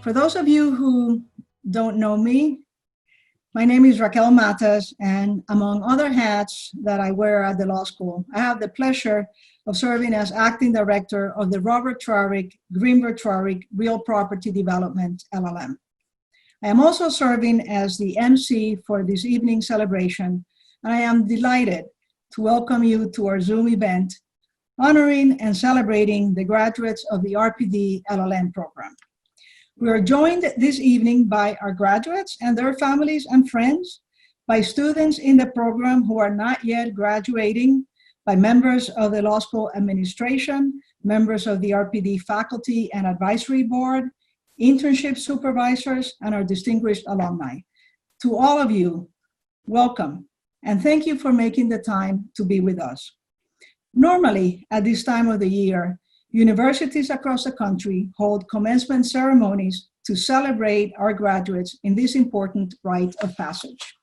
For those of you who don't know me, my name is Raquel Matas, and among other hats that I wear at the law school, I have the pleasure of serving as acting director of the Robert Trawick, Greenberg Trawick Real Property Development LLM. I am also serving as the MC for this evening's celebration, and I am delighted to welcome you to our Zoom event, honoring and celebrating the graduates of the RPD LLM program. We are joined this evening by our graduates and their families and friends, by students in the program who are not yet graduating, by members of the law school administration, members of the RPD faculty and advisory board, internship supervisors, and our distinguished alumni. To all of you, welcome, and thank you for making the time to be with us. Normally, at this time of the year, universities across the country hold commencement ceremonies to celebrate our graduates in this important rite of passage.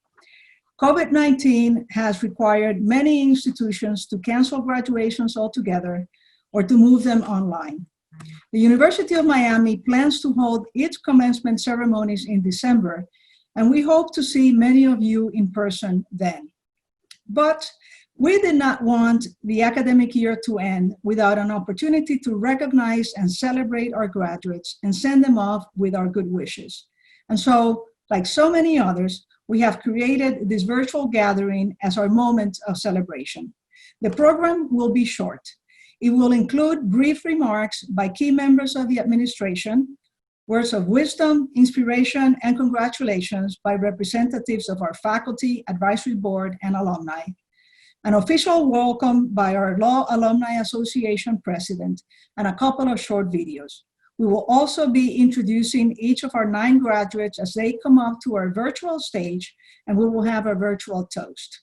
COVID-19 has required many institutions to cancel graduations altogether or to move them online. The University of Miami plans to hold its commencement ceremonies in December, and we hope to see many of you in person then. But we did not want the academic year to end without an opportunity to recognize and celebrate our graduates and send them off with our good wishes. And so, like so many others, we have created this virtual gathering as our moment of celebration. The program will be short. It will include brief remarks by key members of the administration, words of wisdom, inspiration, and congratulations by representatives of our faculty, advisory board, and alumni, an official welcome by our Law Alumni Association president, and a couple of short videos. We will also be introducing each of our 9 graduates as they come up to our virtual stage, and we will have a virtual toast.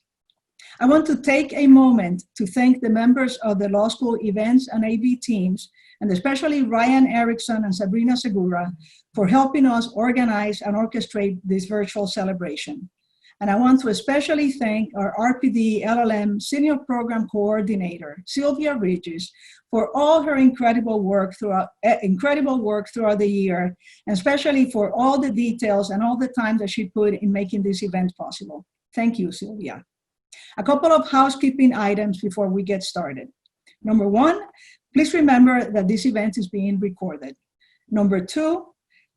I want to take a moment to thank the members of the law school events and AV teams, and especially Ryan Erickson and Sabrina Segura, for helping us organize and orchestrate this virtual celebration. And I want to especially thank our RPD LLM Senior Program Coordinator, Sylvia Ricci, for all her incredible work throughout the year, and especially for all the details and all the time that she put in making this event possible. Thank you, Sylvia. A couple of housekeeping items before we get started. Number 1, please remember that this event is being recorded. Number 2,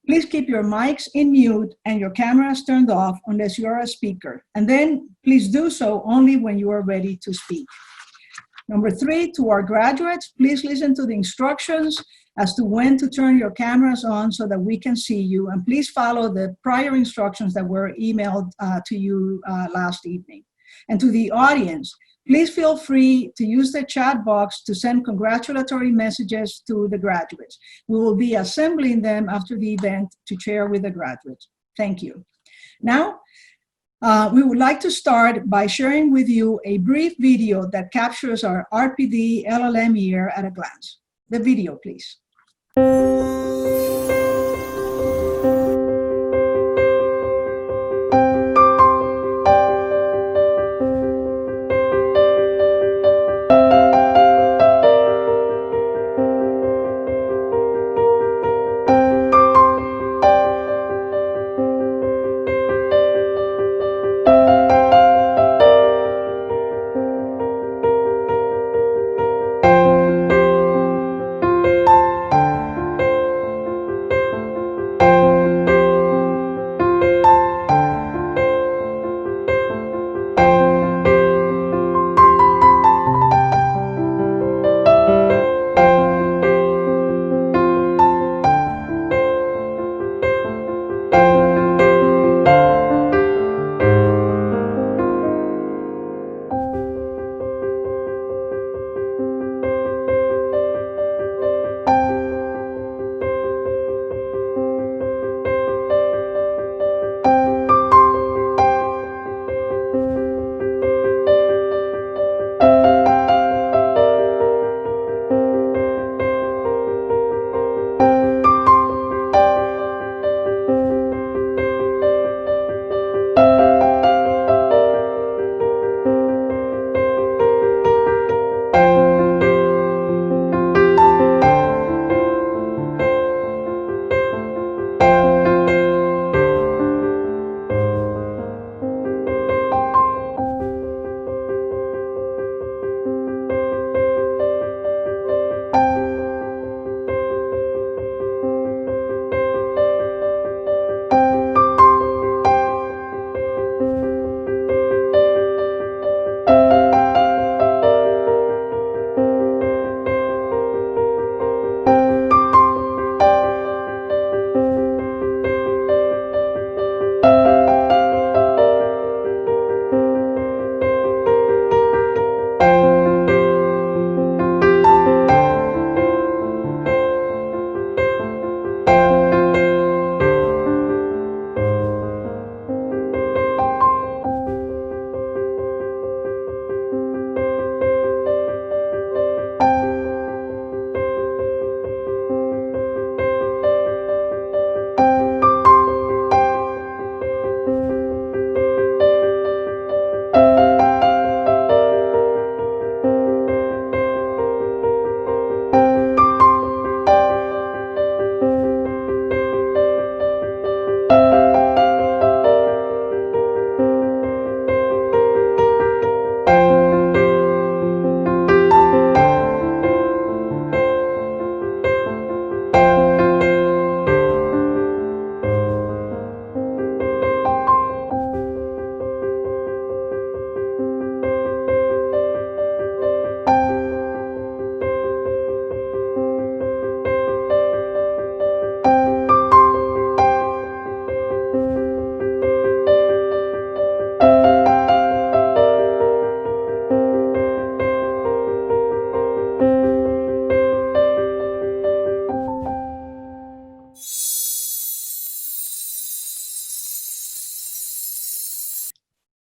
please keep your mics in mute and your cameras turned off unless you are a speaker. And then please do so only when you are ready to speak. Number 3, to our graduates, please listen to the instructions as to when to turn your cameras on so that we can see you. And please follow the prior instructions that were emailed to you last evening. And to the audience, please feel free to use the chat box to send congratulatory messages to the graduates. We will be assembling them after the event to share with the graduates. Thank you. Now, we would like to start by sharing with you a brief video that captures our RPD LLM year at a glance. The video, please.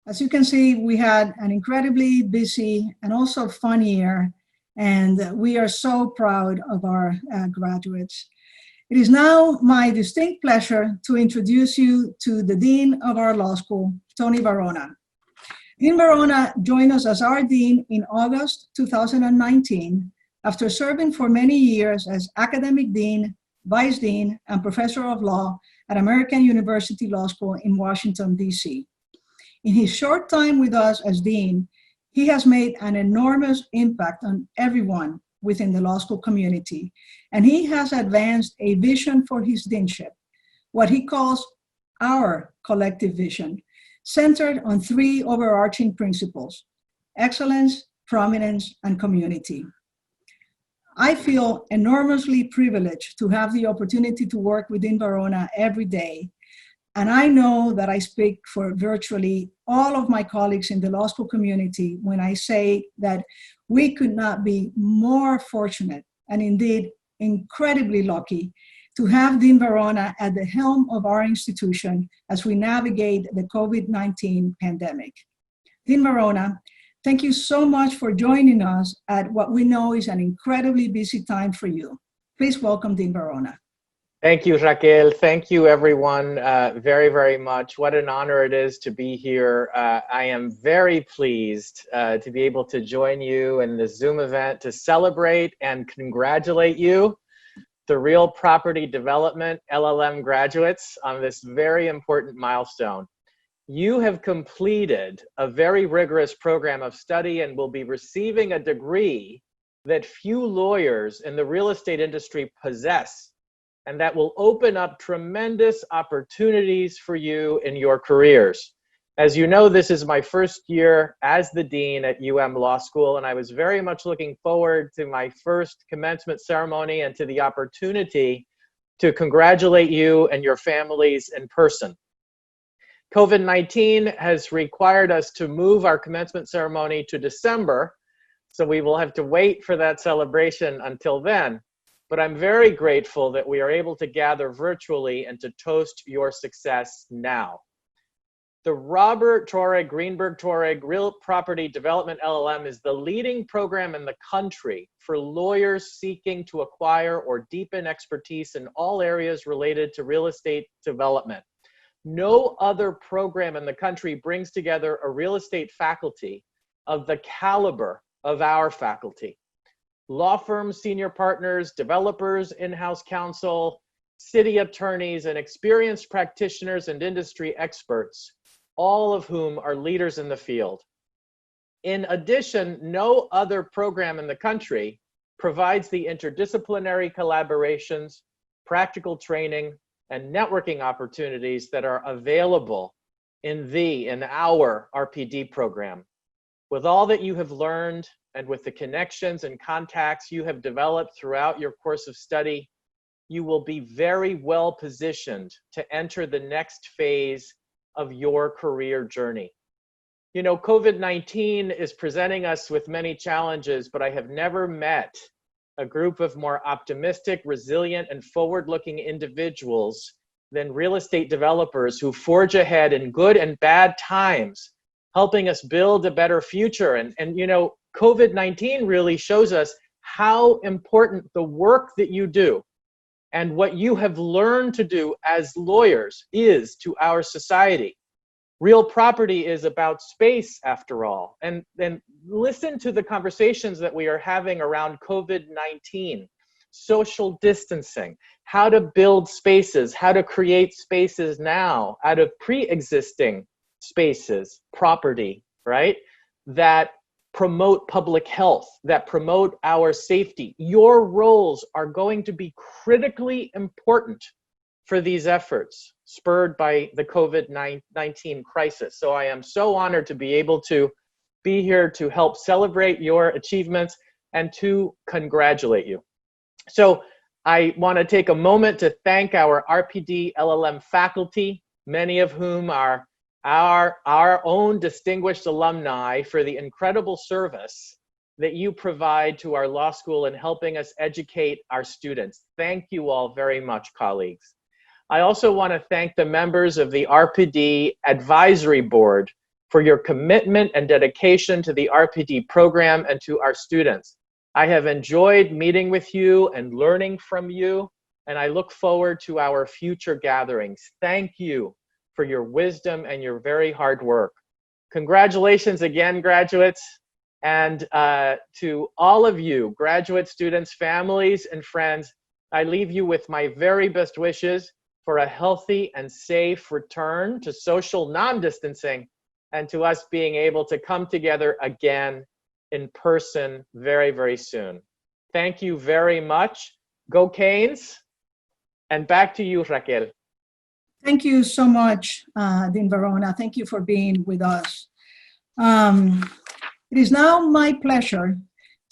As you can see, we had an incredibly busy and also fun year, and we are so proud of our graduates. It is now my distinct pleasure to introduce you to the Dean of our law school, Tony Varona. Dean Varona joined us as our Dean in August 2019 after serving for many years as Academic Dean, Vice Dean, and Professor of Law at American University Law School in Washington, D.C. In his short time with us as Dean, he has made an enormous impact on everyone within the law school community, and he has advanced a vision for his deanship, what he calls our collective vision, centered on three overarching principles: excellence, prominence, and community. I feel enormously privileged to have the opportunity to work with Dean Varona every day. And I know that I speak for virtually all of my colleagues in the law school community when I say that we could not be more fortunate and indeed incredibly lucky to have Dean Varona at the helm of our institution as we navigate the COVID-19 pandemic. Dean Varona, thank you so much for joining us at what we know is an incredibly busy time for you. Please welcome Dean Varona. Thank you, Raquel. Thank you, everyone, very, very much. What an honor it is to be here. I am very pleased to be able to join you in this Zoom event to celebrate and congratulate you, the Real Property Development LLM graduates, on this very important milestone. You have completed a very rigorous program of study and will be receiving a degree that few lawyers in the real estate industry possess, and that will open up tremendous opportunities for you in your careers. As you know, this is my first year as the Dean at Law School, and I was very much looking forward to my first commencement ceremony and to the opportunity to congratulate you and your families in person. COVID-19 has required us to move our commencement ceremony to December, so we will have to wait for that celebration until then. But I'm very grateful that we are able to gather virtually and to toast your success now. The Robert Torrig Greenberg Torrig Real Property Development LLM is the leading program in the country for lawyers seeking to acquire or deepen expertise in all areas related to real estate development. No other program in the country brings together a real estate faculty of the caliber of our faculty. Law firms, senior partners, developers, in-house counsel, city attorneys, and experienced practitioners and industry experts, all of whom are leaders in the field. In addition, no other program in the country provides the interdisciplinary collaborations, practical training, and networking opportunities that are available in our RPD program. With all that you have learned, and with the connections and contacts you have developed throughout your course of study, you will be very well positioned to enter the next phase of your career journey. You know, COVID-19 is presenting us with many challenges, but I have never met a group of more optimistic, resilient, and forward-looking individuals than real estate developers who forge ahead in good and bad times, helping us build a better future. And you know, COVID-19 really shows us how important the work that you do and what you have learned to do as lawyers is to our society. Real property is about space, after all. And then listen to the conversations that we are having around COVID-19, social distancing, how to build spaces, how to create spaces now out of pre-existing spaces, property, right? That promote public health, that promote our safety. Your roles are going to be critically important for these efforts spurred by the COVID-19 crisis. So I am so honored to be able to be here to help celebrate your achievements and to congratulate you. So I want to take a moment to thank our RPD LLM faculty, many of whom are our own distinguished alumni, for the incredible service that you provide to our law school in helping us educate our students. Thank you all very much, colleagues. I also want to thank the members of the RPD Advisory Board for your commitment and dedication to the RPD program and to our students. I have enjoyed meeting with you and learning from you, and I look forward to our future gatherings. Thank you for your wisdom and your very hard work. Congratulations again, graduates. And to all of you, graduate students, families, and friends, I leave you with my very best wishes for a healthy and safe return to social non-distancing and to us being able to come together again in person very, very soon. Thank you very much. Go Canes. And back to you, Raquel. Thank you so much, Dean Verona. Thank you for being with us. It is now my pleasure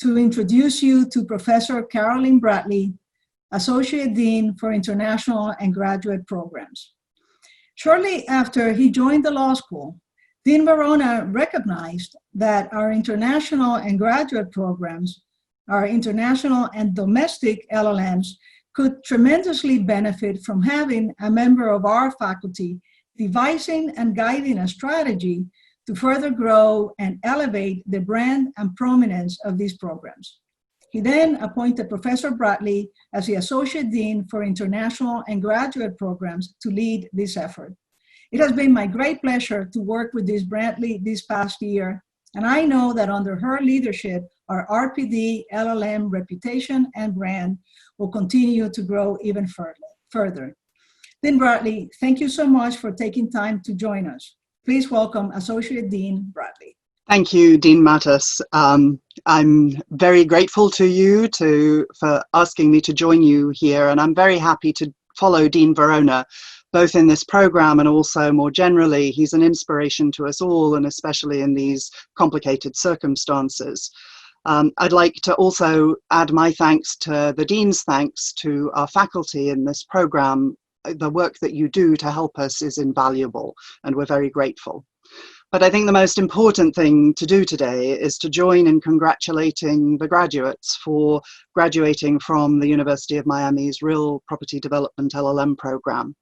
to introduce you to Professor Caroline Bradley, Associate Dean for International and Graduate Programs. Shortly after he joined the law school, Dean Verona recognized that our international and graduate programs, our international and domestic LLMs, could tremendously benefit from having a member of our faculty devising and guiding a strategy to further grow and elevate the brand and prominence of these programs. He then appointed Professor Bradley as the Associate Dean for International and Graduate Programs to lead this effort. It has been my great pleasure to work with Ms. Bradley this past year, and I know that under her leadership, our RPD LLM reputation and brand will continue to grow even further. Dean Bradley, thank you so much for taking time to join us. Please welcome Associate Dean Bradley. Thank you, Dean Mattis. I'm very grateful to you for asking me to join you here, and I'm very happy to follow Dean Verona, both in this program and also more generally. He's an inspiration to us all, and especially in these complicated circumstances. I'd like to also add my thanks to the Dean's thanks to our faculty in this program. The work that you do to help us is invaluable, and we're very grateful. But I think the most important thing to do today is to join in congratulating the graduates for graduating from the University of Miami's Real Property Development LLM program.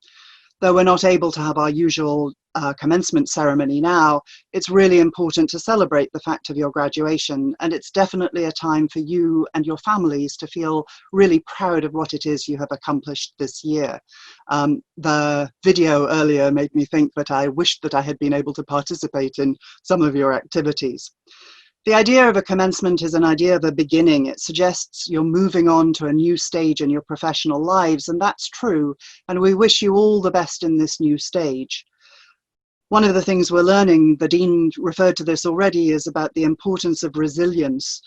Though we're not able to have our usual commencement ceremony now, it's really important to celebrate the fact of your graduation, and it's definitely a time for you and your families to feel really proud of what it is you have accomplished this year. The video earlier made me think that I wished that I had been able to participate in some of your activities. The idea of a commencement is an idea of a beginning. It suggests you're moving on to a new stage in your professional lives, and that's true, and we wish you all the best in this new stage. One of the things we're learning, the Dean referred to this already, is about the importance of resilience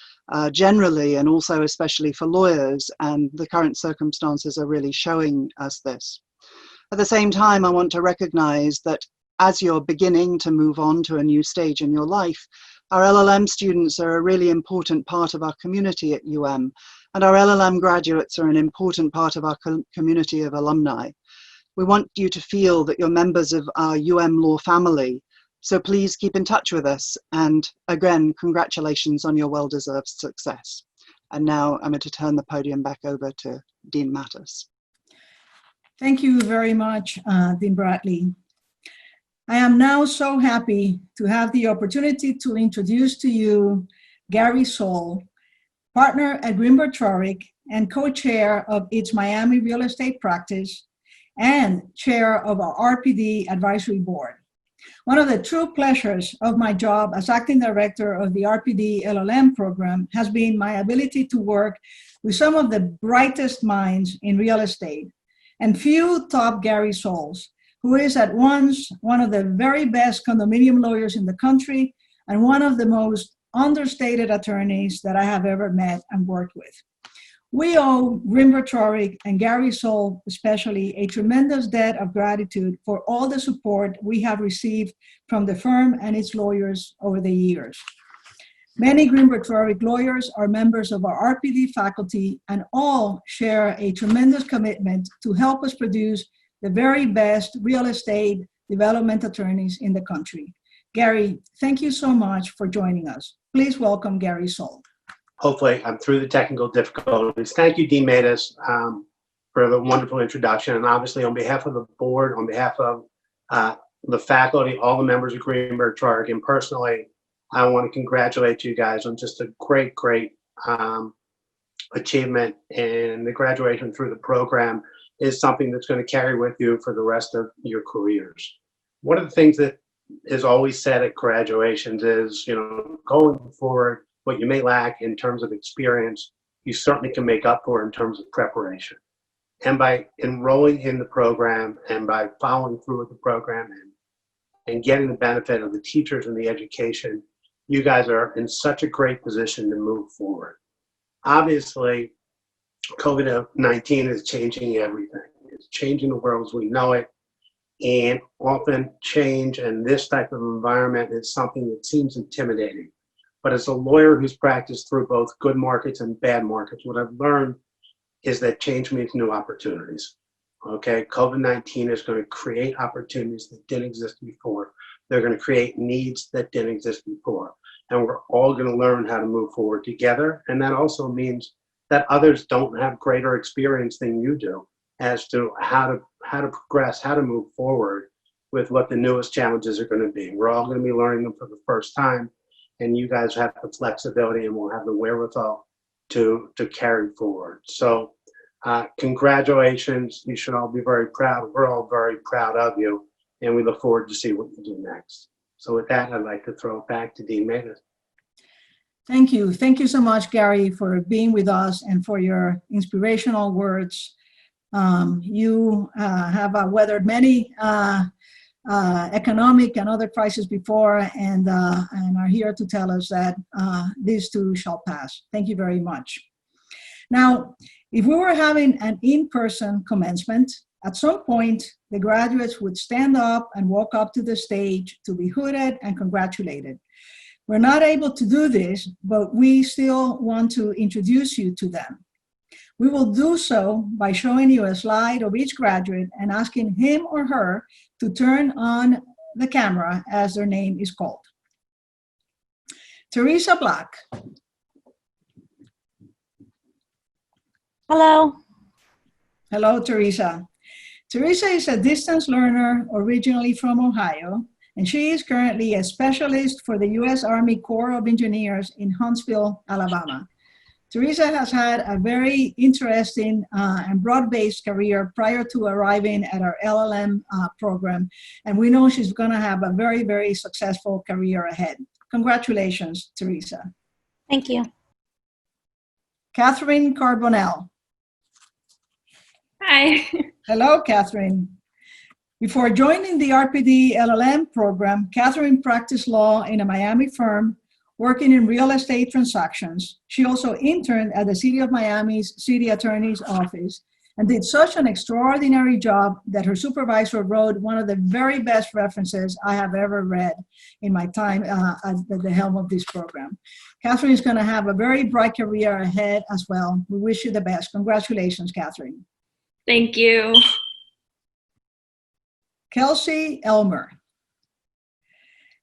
generally, and also especially for lawyers, and the current circumstances are really showing us this. At the same time, I want to recognize that as you're beginning to move on to a new stage in your life, our LLM students are a really important part of our community at UM, and our LLM graduates are an important part of our community of alumni. We want you to feel that you're members of our UM Law family, so please keep in touch with us, and again, congratulations on your well-deserved success. And now I'm going to turn the podium back over to Dean Mattis. Thank you very much, Dean Bradley. I am now so happy to have the opportunity to introduce to you Gary Soll, partner at Greenberg Traurig and co-chair of its Miami real estate practice and chair of our RPD advisory board. One of the true pleasures of my job as acting director of the RPD LLM program has been my ability to work with some of the brightest minds in real estate, and few top Gary Solls, who is at once one of the very best condominium lawyers in the country and one of the most understated attorneys that I have ever met and worked with. We owe Greenberg Traurig and Gary Soll especially a tremendous debt of gratitude for all the support we have received from the firm and its lawyers over the years. Many Greenberg Traurig lawyers are members of our RPD faculty, and all share a tremendous commitment to help us produce the very best real estate development attorneys in the country. Gary, thank you so much for joining us. Please welcome Gary Soll. Hopefully I'm through the technical difficulties. Thank you, Dean Mattis, for the wonderful introduction. And obviously on behalf of the board, on behalf of the faculty, all the members of Greenberg Trark, and personally, I want to congratulate you guys on just a great, great achievement. And the graduation through the program is something that's going to carry with you for the rest of your careers. One of the things that is always said at graduations is, going forward, what you may lack in terms of experience, you certainly can make up for in terms of preparation. And by enrolling in the program and by following through with the program and getting the benefit of the teachers and the education, you guys are in such a great position to move forward. Obviously, COVID-19 is changing everything. It's changing the world as we know it. And often change in this type of environment is something that seems intimidating. But as a lawyer who's practiced through both good markets and bad markets, what I've learned is that change means new opportunities. Okay, COVID-19 is going to create opportunities that didn't exist before. They're going to create needs that didn't exist before. And we're all going to learn how to move forward together. And that also means that others don't have greater experience than you do as to how to progress, how to move forward with what the newest challenges are going to be. We're all going to be learning them for the first time, and you guys have the flexibility and will have the wherewithal to carry forward. So congratulations. You should all be very proud. We're all very proud of you, and we look forward to see what you do next. So with that, I'd like to throw it back to Dean Matus. Thank you. Thank you so much, Gary, for being with us and for your inspirational words. You have weathered many economic and other crises before, and are here to tell us that these too shall pass. Thank you very much. Now, if we were having an in-person commencement, at some point, the graduates would stand up and walk up to the stage to be hooded and congratulated. We're not able to do this, but we still want to introduce you to them. We will do so by showing you a slide of each graduate and asking him or her to turn on the camera as their name is called. Theresa Black. Hello. Hello, Theresa. Theresa is a distance learner originally from Ohio, and she is currently a specialist for the U.S. Army Corps of Engineers in Huntsville, Alabama. Theresa has had a very interesting and broad-based career prior to arriving at our LLM program, and we know she's going to have a very, very successful career ahead. Congratulations, Theresa. Thank you. Catherine Carbonell. Hi. Hello, Catherine. Before joining the RPD LLM program, Catherine practiced law in a Miami firm working in real estate transactions. She also interned at the City of Miami's City Attorney's Office and did such an extraordinary job that her supervisor wrote one of the very best references I have ever read in my time at the helm of this program. Catherine is going to have a very bright career ahead as well. We wish you the best. Congratulations, Catherine. Thank you. Kelsey Elmer.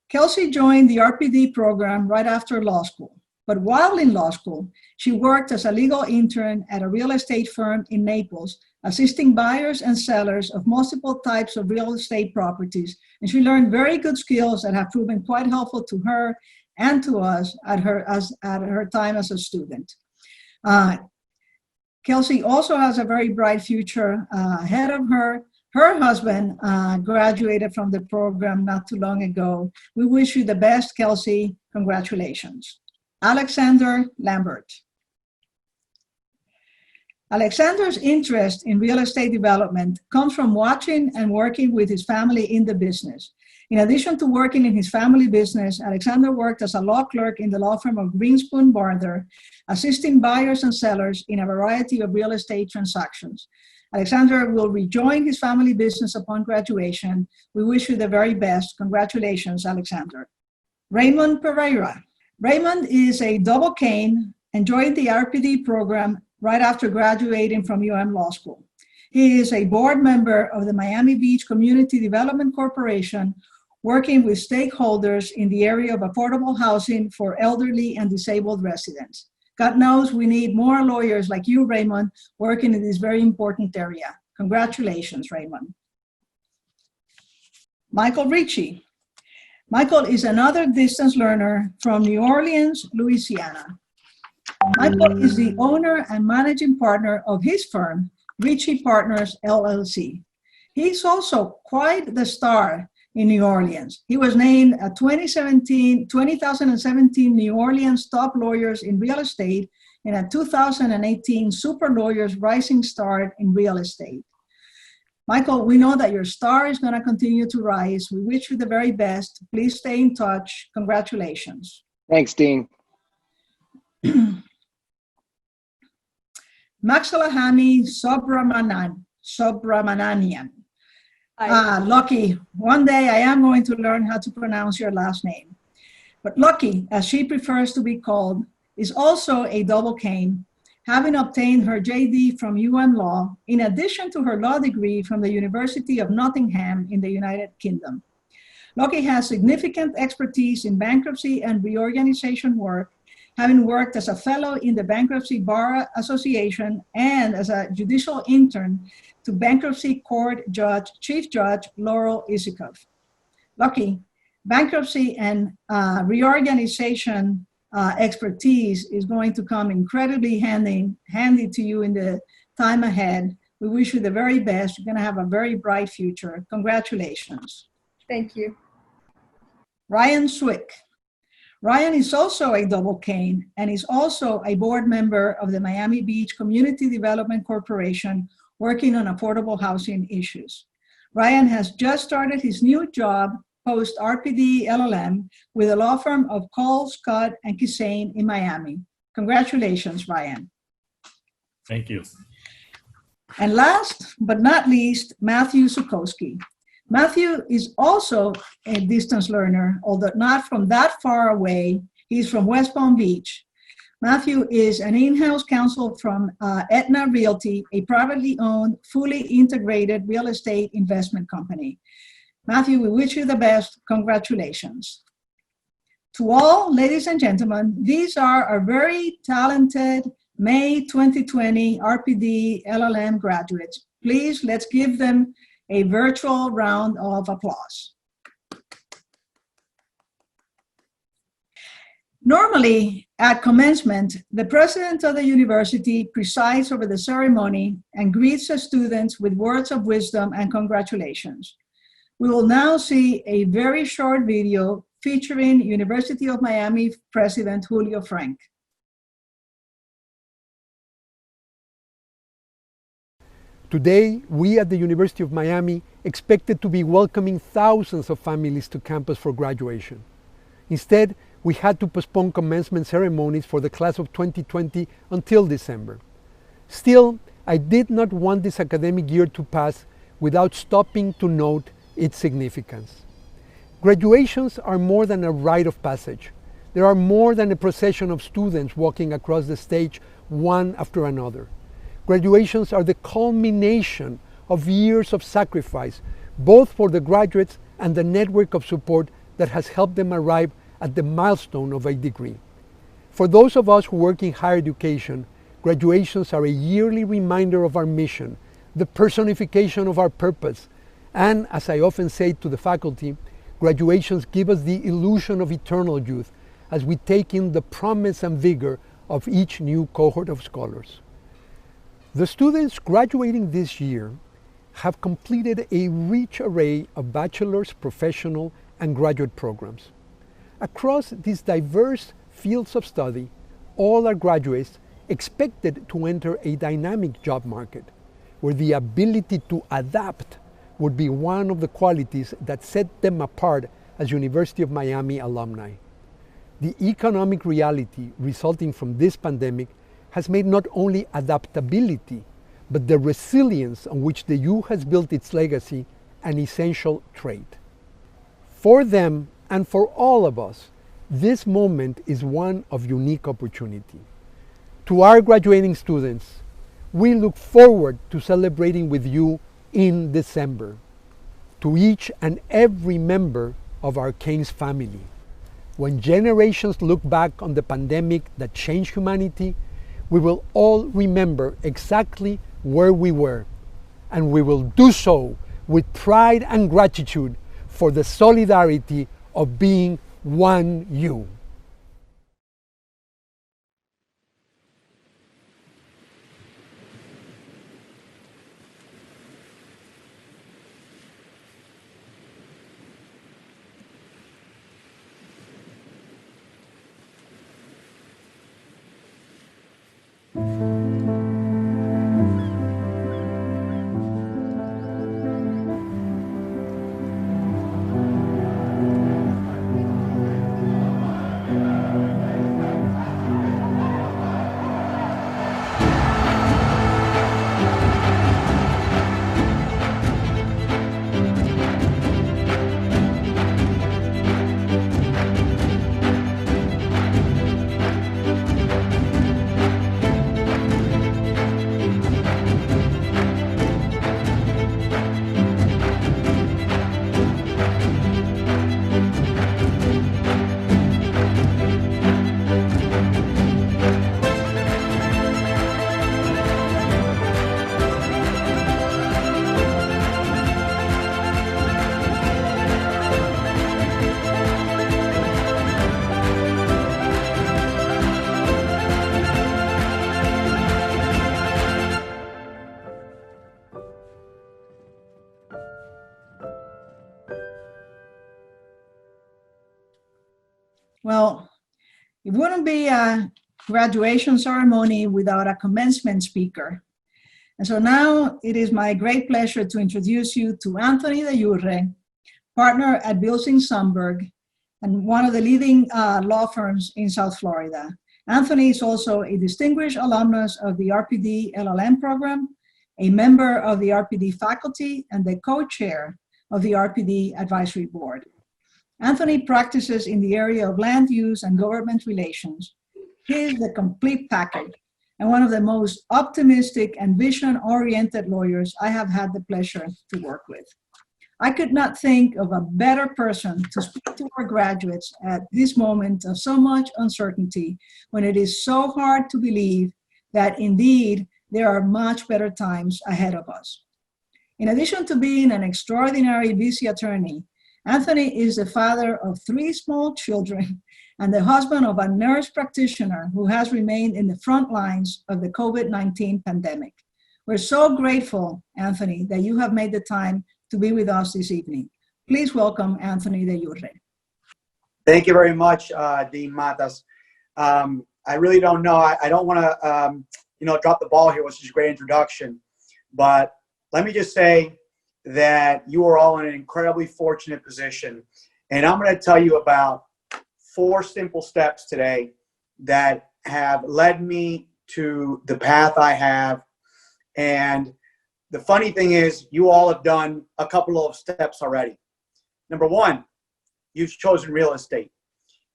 Kelsey joined the RPD program right after law school, but while in law school, she worked as a legal intern at a real estate firm in Naples, assisting buyers and sellers of multiple types of real estate properties, and she learned very good skills that have proven quite helpful to her and to us at her time as a student. Kelsey also has a very bright future ahead of her. Her husband graduated from the program not too long ago. We wish you the best, Kelsey. Congratulations. Alexander Lambert. Alexander's interest in real estate development comes from watching and working with his family in the business. In addition to working in his family business, Alexander worked as a law clerk in the law firm of Greenspoon Barther, assisting buyers and sellers in a variety of real estate transactions. Alexander will rejoin his family business upon graduation. We wish you the very best. Congratulations, Alexander. Raymond Pereira. Raymond is a double cane and joined the RPD program right after graduating from Law School. He is a board member of the Miami Beach Community Development Corporation, working with stakeholders in the area of affordable housing for elderly and disabled residents. God knows we need more lawyers like you, Raymond, working in this very important area. Congratulations, Raymond. Michael Ricci. Michael is another distance learner from New Orleans, Louisiana. Michael is the owner and managing partner of his firm, Ricci Partners, LLC. He's also quite the star in New Orleans. He was named a 2017 New Orleans Top Lawyers in Real Estate and a 2018 Super Lawyers Rising Star in Real Estate. Michael, we know that your star is going to continue to rise. We wish you the very best. Please stay in touch. Congratulations. Thanks, Dean. Maxalahani Subramanian. Lucky, one day I am going to learn how to pronounce your last name. But Lucky, as she prefers to be called, is also a double cane, having obtained her JD from Law, in addition to her law degree from the University of Nottingham in the United Kingdom. Lucky has significant expertise in bankruptcy and reorganization work, having worked as a fellow in the Bankruptcy Bar Association and as a judicial intern to Bankruptcy Court Chief Judge Laurel Isikoff. Lucky, bankruptcy and reorganization expertise is going to come incredibly handy to you in the time ahead. We wish you the very best. You're going to have a very bright future. Congratulations. Thank you. Ryan Swick. Ryan is also a double cane and is also a board member of the Miami Beach Community Development Corporation, working on affordable housing issues. Ryan has just started his new job post RPD LLM with a law firm of Cole, Scott, and Kisane in Miami. Congratulations, Ryan. Thank you. And last but not least, Matthew Sukowski. Matthew is also a distance learner, although not from that far away. He's from West Palm Beach. Matthew is an in-house counsel from Aetna Realty, a privately owned, fully integrated real estate investment company. Matthew, we wish you the best. Congratulations. To all, ladies and gentlemen, these are our very talented May 2020 RPD LLM graduates. Please, let's give them a virtual round of applause. Normally, at commencement, the president of the university presides over the ceremony and greets the students with words of wisdom and congratulations. We will now see a very short video featuring University of Miami President Julio Frank. Today, we at the University of Miami expected to be welcoming thousands of families to campus for graduation. Instead, we had to postpone commencement ceremonies for the class of 2020 until December. Still, I did not want this academic year to pass without stopping to note its significance. Graduations are more than a rite of passage. They are more than a procession of students walking across the stage one after another. Graduations are the culmination of years of sacrifice, both for the graduates and the network of support that has helped them arrive at the milestone of a degree. For those of us who work in higher education, graduations are a yearly reminder of our mission, the personification of our purpose, and, as I often say to the faculty, graduations give us the illusion of eternal youth as we take in the promise and vigor of each new cohort of scholars. The students graduating this year have completed a rich array of bachelor's, professional, and graduate programs. Across these diverse fields of study, all are graduates expected to enter a dynamic job market, where the ability to adapt would be one of the qualities that set them apart as University of Miami alumni. The economic reality resulting from this pandemic has made not only adaptability, but the resilience on which the U has built its legacy an essential trait. For them and for all of us, this moment is one of unique opportunity. To our graduating students, we look forward to celebrating with you in December. To each and every member of our Keynes family, when generations look back on the pandemic that changed humanity, we will all remember exactly where we were, and we will do so with pride and gratitude for the solidarity of being one you. Well, it wouldn't be a graduation ceremony without a commencement speaker. And so now it is my great pleasure to introduce you to Anthony de Jourfe, partner at Bilsing Sundberg, and one of the leading law firms in South Florida. Anthony is also a distinguished alumnus of the RPD LLM program, a member of the RPD faculty, and the co-chair of the RPD advisory board. Anthony practices in the area of land use and government relations. He is the complete package and one of the most optimistic and vision-oriented lawyers I have had the pleasure to work with. I could not think of a better person to speak to our graduates at this moment of so much uncertainty, when it is so hard to believe that indeed there are much better times ahead of us. In addition to being an extraordinary busy attorney, Anthony is the father of 3 small children and the husband of a nurse practitioner who has remained in the front lines of the COVID-19 pandemic. We're so grateful, Anthony, that you have made the time to be with us this evening. Please welcome Anthony de Jourfe. Thank you very much, Dean Matas. I really don't know. I don't want to, drop the ball here, which is a great introduction. But let me just say that you are all in an incredibly fortunate position. And I'm going to tell you about 4 simple steps today that have led me to the path I have. And the funny thing is, you all have done a couple of steps already. Number 1, you've chosen real estate.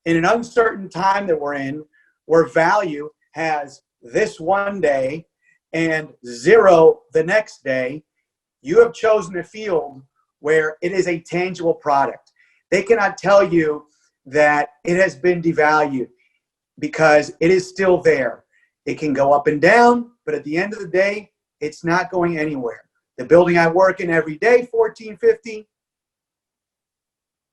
In an uncertain time that we're in, where value has this one day and 0 the next day, you have chosen a field where it is a tangible product. They cannot tell you that it has been devalued because it is still there. It can go up and down, but at the end of the day, it's not going anywhere. The building I work in every day, 1450,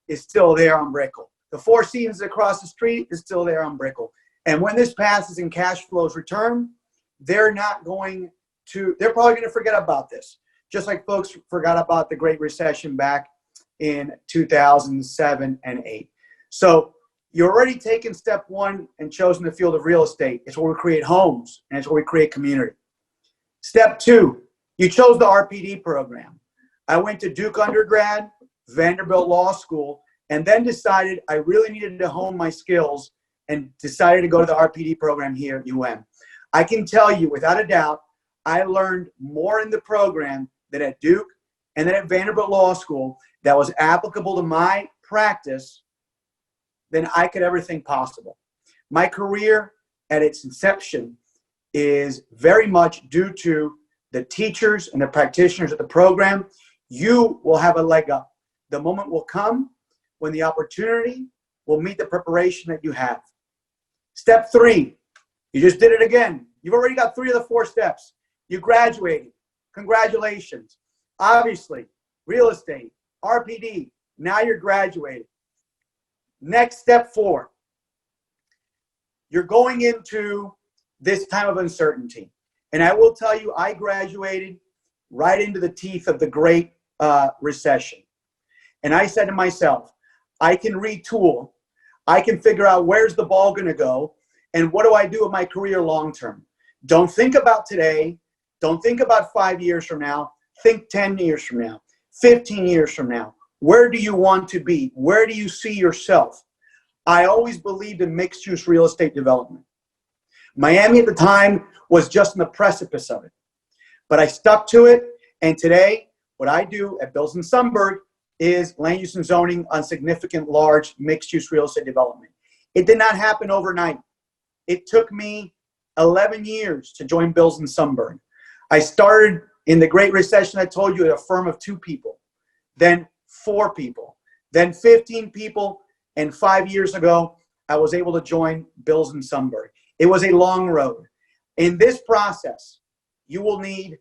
is still there on Brickell. The Four Seasons across the street is still there on Brickell. And when this passes and cash flows return, they're probably going to forget about this. Just like folks forgot about the Great Recession back in 2007 and 8. So you're already taken step 1 and chosen the field of real estate. It's where we create homes, and it's where we create community. Step 2, you chose the RPD program. I went to Duke undergrad, Vanderbilt Law School, and then decided I really needed to hone my skills and decided to go to the RPD program here at UM. I can tell you without a doubt, I learned more in the program than at Duke and then at Vanderbilt Law School that was applicable to my practice than I could ever think possible. My career at its inception is very much due to the teachers and the practitioners of the program. You will have a leg up. The moment will come when the opportunity will meet the preparation that you have. Step 3, you just did it again. You've already got 3 of the 4 steps. You graduated. Congratulations. Obviously, real estate, RPD, Now you're graduating. Next, step 4. You're going into this time of uncertainty. And I will tell you, I graduated right into the teeth of the Great Recession. And I said to myself, I can retool. I can figure out where's the ball going to go and what do I do with my career long term. Don't think about today. Don't think about 5 years from now. Think 10 years from now, 15 years from now. Where do you want to be? Where do you see yourself? I always believed in mixed-use real estate development. Miami at the time was just on the precipice of it. But I stuck to it, and today, what I do at Bills and Sunberg is land use and zoning on significant large mixed-use real estate development. It did not happen overnight. It took me 11 years to join Bills and Sunberg. I started in the Great Recession, I told you, at a firm of 2 people, then 4 people, then 15 people, and 5 years ago, I was able to join Bills and Sunberg. It was a long road. In this process, you will need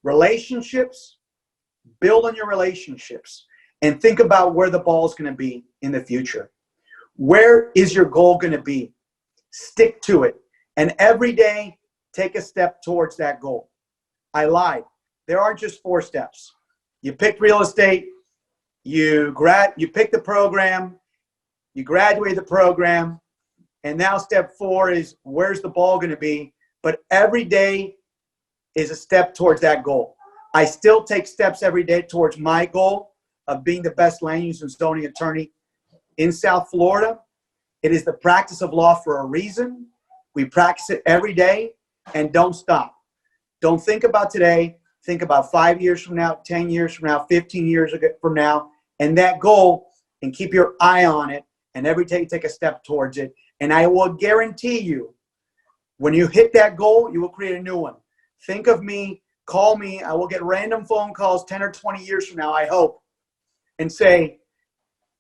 relationships, build on your relationships, and think about where the ball is going to be in the future. Where is your goal going to be? Stick to it. And every day, take a step towards that goal. I lied. There are just 4 steps. You pick real estate, you pick the program, you graduate the program, and now step 4 is where's the ball going to be? But every day is a step towards that goal. I still take steps every day towards my goal of being the best land use and zoning attorney in South Florida. It is the practice of law for a reason. We practice it every day, and don't stop. Don't think about today. Think about 5 years from now, 10 years from now, 15 years from now, and that goal, and keep your eye on it, and every day take a step towards it. And I will guarantee you, when you hit that goal, you will create a new one. Think of me, call me. I will get random phone calls 10 or 20 years from now, I hope, and say,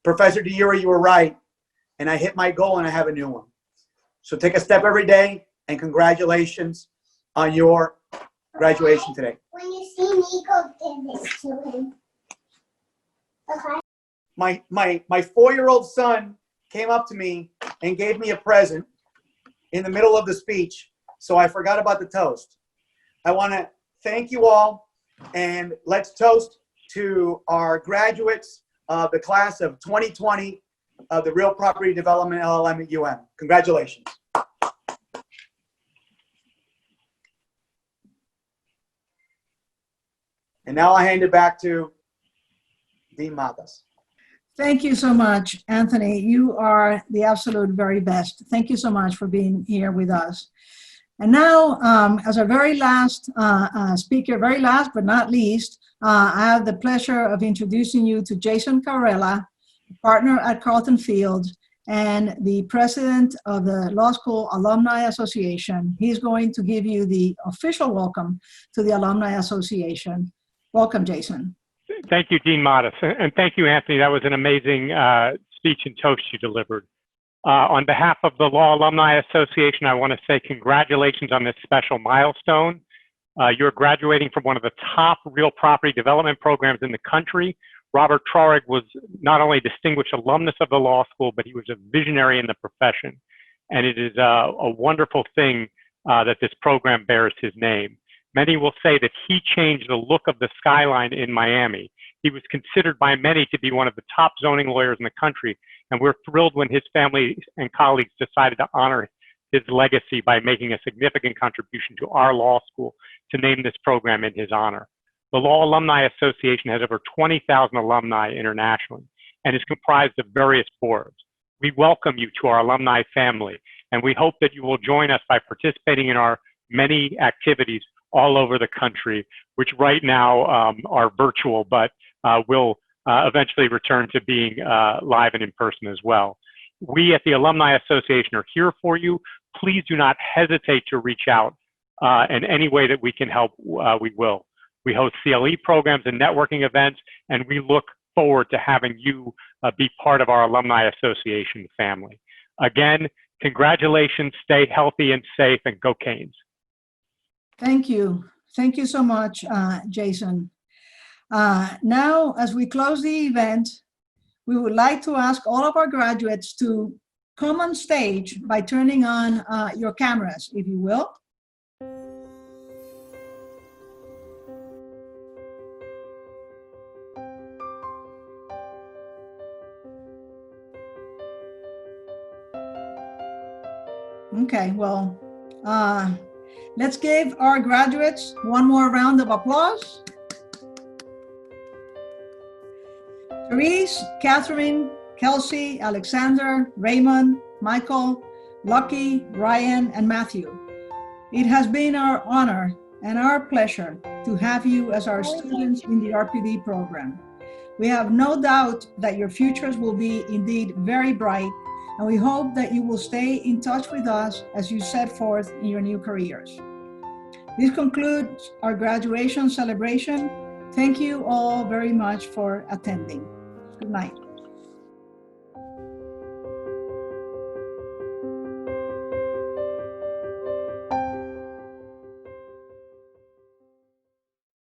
Professor Jourfe, you were right, and I hit my goal and I have a new one. So take a step every day, and congratulations on your graduation today. When you see me, go give this to him. Okay? My 4-year-old son came up to me and gave me a present in the middle of the speech, so I forgot about the toast. I want to thank you all, and let's toast to our graduates of the class of 2020 of the Real Property Development LLM at UM. Congratulations. And now I hand it back to Dean Matas. Thank you so much, Anthony. You are the absolute very best. Thank you so much for being here with us. And now, as our very last speaker, very last but not least, I have the pleasure of introducing you to Jason Carrella, partner at Carlton Field and the president of the Law School Alumni Association. He's going to give you the official welcome to the Alumni Association. Welcome, Jason. Thank you, Dean Matas. And thank you, Anthony. That was an amazing speech and toast you delivered. On behalf of the Law Alumni Association, I want to say congratulations on this special milestone. You're graduating from one of the top real property development programs in the country. Robert Traurig was not only a distinguished alumnus of the law school, but he was a visionary in the profession. And it is a wonderful thing that this program bears his name. Many will say that he changed the look of the skyline in Miami. He was considered by many to be one of the top zoning lawyers in the country, and we're thrilled when his family and colleagues decided to honor his legacy by making a significant contribution to our law school to name this program in his honor. The Law Alumni Association has over 20,000 alumni internationally and is comprised of various boards. We welcome you to our alumni family, and we hope that you will join us by participating in our many activities all over the country, which right now are virtual, but will eventually return to being live and in person as well. We at the Alumni Association are here for you. Please do not hesitate to reach out in any way that we can help, we will. We host CLE programs and networking events, and we look forward to having you be part of our Alumni Association family. Again, congratulations, stay healthy and safe, and go Canes. Thank you. Thank you so much, Jason. Now, as we close the event, we would like to ask all of our graduates to come on stage by turning on your cameras, if you will. Okay, well, let's give our graduates one more round of applause. Therese, Catherine, Kelsey, Alexander, Raymond, Michael, Lucky, Ryan, and Matthew. It has been our honor and our pleasure to have you as our students in the RPD program. We have no doubt that your futures will be indeed very bright, and we hope that you will stay in touch with us as you set forth in your new careers. This concludes our graduation celebration. Thank you all very much for attending. Good night.